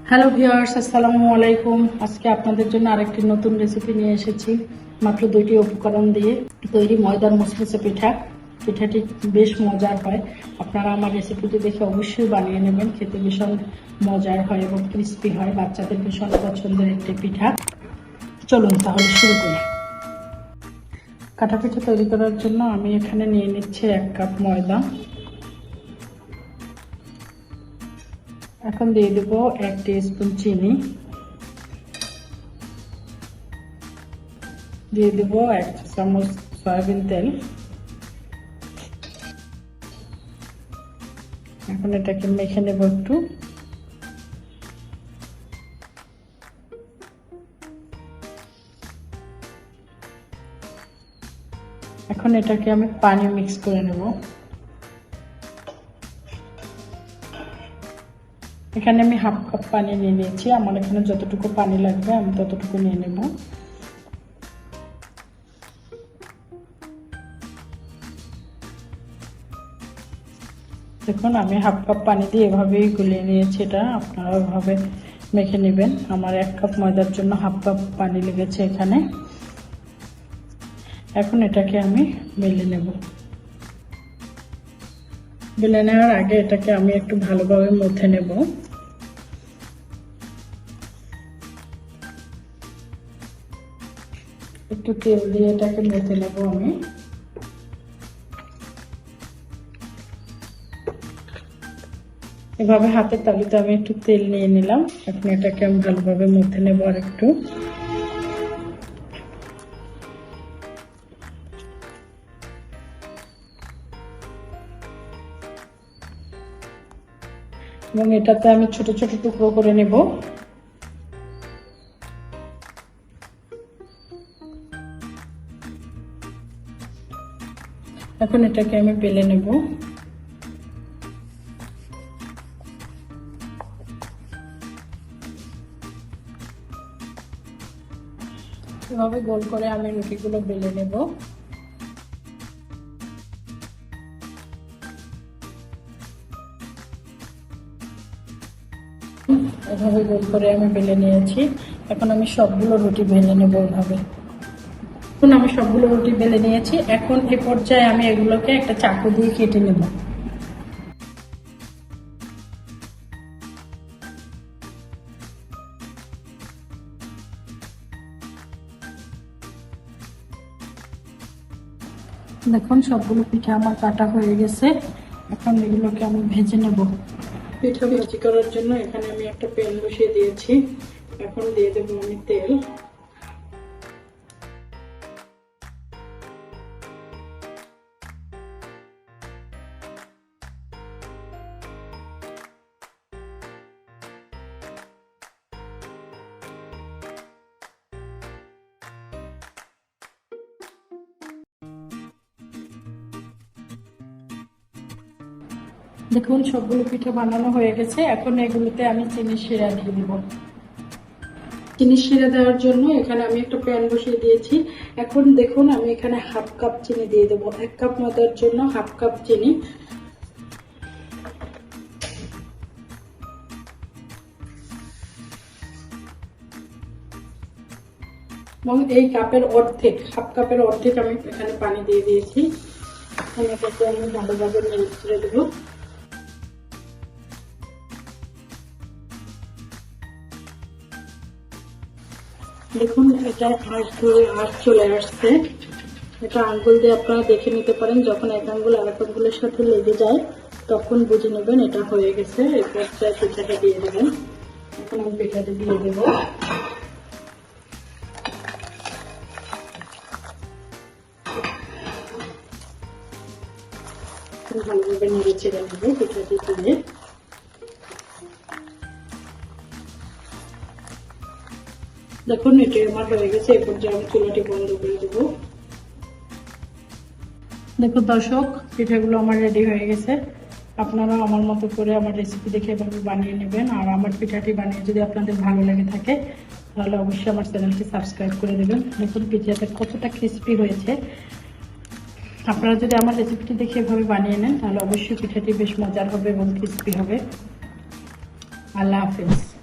Hello viewers, আসসালামু আলাইকুম। আজকে আপনাদের জন্য আরেকটি নতুন রেসিপি নিয়ে এসেছি। মাত্র 2টি উপকরণ দিয়ে তৈরি ময়দার মুচমুচে পিঠা। পিঠাটি বেশ মজার হয়। আপনারা আমার রেসিপিটি দেখে অবশ্যই বানিয়ে নেবেন। খেতে ভীষণ মজার হয় এবং ক্রিস্পি হয়। বাচ্চাদের ভীষণ পছন্দের একটি পিঠা। চলুন তাহলে শুরু করি। কাটা পিঠা তৈরি করার জন্য আমি এখানে নিয়ে নিচ্ছি 1 কাপ ময়দা। এখন দিয়ে দেব 1 টিস্পুন চিনি, দিয়ে দেব 1 চামচ সয়াবিন তেল। এখন এটাকে মেখে নেব একটু। এখন এটাকে আমি পানি মিক্স করে নেব। এখানে আমি 1/2 কাপ পানি নিয়ে নিয়েছি। আমার এখানে যতটুকু পানি লাগবে আমি ততটুকু নিয়ে নেব। দেখুন আমি 1/2 কাপ পানি দিয়ে এভাবেই গুলিয়ে নিয়েছি। এটা আপনারা এভাবে মেখে নেবেন। আমার 1 কাপ ময়দার জন্য 1/2 কাপ পানি লেগেছে এখানে। এখন এটাকে আমি বেলে নেব। বেলে নেওয়ার আগে এটাকে আমি একটু ভালোভাবে মথে নেব। একটু তেল দিয়ে এটাকে মেখে নেব আমি। এভাবে হাতের তালুতে আমি একটু তেল নিয়ে নিলাম। এখন এটাকে আমি ভালোভাবে মথে নেব আর একটু। এবং এটাতে আমি ছোট ছোট টুকরো করে নেব। এখন এটাকে আমি বেলে নেব। এভাবে গোল করে আমি রুটিগুলো বেলে নেব। এভাবে গোল করে আমি বেলে নিয়েছি। এখন আমি সবগুলো রুটি বেলে নেব এভাবে। এখন আমি সবগুলো রুটি বেলে নিয়েছি। এখন এই পর্যায়ে আমি এগুলোকে একটা চাকু দিয়ে কেটে নেব। দেখুন সবগুলো পিঠা আমার কাটা হয়ে গেছে। এখন এগুলোকে আমি ভেজে নেব। পিঠা ভাজি করার জন্য এখানে আমি একটা প্যান বসিয়ে দিয়েছি। এখন দিয়ে দেবো আমি তেল। দেখুন সবগুলো পিঠা বানানো হয়ে গেছে। এখন এগুলোতে আমি চিনি শিরা দিয়ে দিব। চিনি শিরা দেওয়ার জন্য এখানে আমি একটা প্যান বসিয়ে দিয়েছি। এখন দেখুন আমি এখানে 1/2 কাপ চিনি দিয়ে দেবো। 1 কাপ ময়দার জন্য 1/2 কাপ চিনি। এবং এই কাপের অর্ধেক, 1/2 কাপের অর্ধেক আমি এখানে পানি দিয়ে দিয়েছি। এটাকে আমি ভালোভাবে নেড়ে দেবো। দেখুন এটা আঁশ চলে আসছে। এটা আঙ্গুল দিয়ে আপনারা দেখে নিতে পারেন। যখন এক আঙ্গুল আরেক আঙ্গুলের সাথে লেগে যায় তখন বুঝে নেবেন এটা হয়ে গেছে। এই পর্যায়ে পিঠাটা দিয়ে দেবেন। এখন আমি পিঠাটা দিয়ে দেবো। ভালোভাবে নেড়ে চেড়ে নেবো পিঠাটি তুলে। দেখুন এটি আমার হয়ে গেছে। এ পর্যায়ে আমি চুলাটি বন্ধ করে দেবো। দেখুন দর্শক, পিঠাগুলো আমার রেডি হয়ে গেছে। আপনারা আমার মতো করে আমার রেসিপি দেখে এভাবে বানিয়ে নেবেন। আর আমার পিঠাটি বানিয়ে যদি আপনাদের ভালো লেগে থাকে তাহলে অবশ্যই আমার চ্যানেলটি সাবস্ক্রাইব করে দেবেন। দেখুন পিঠাটা কতটা ক্রিস্পি হয়েছে। আপনারা যদি আমার রেসিপিটি দেখে এভাবে বানিয়ে নেন তাহলে অবশ্যই পিঠাটি বেশ মজার হবে এবং ক্রিস্পি হবে। আল্লাহ হাফেজ।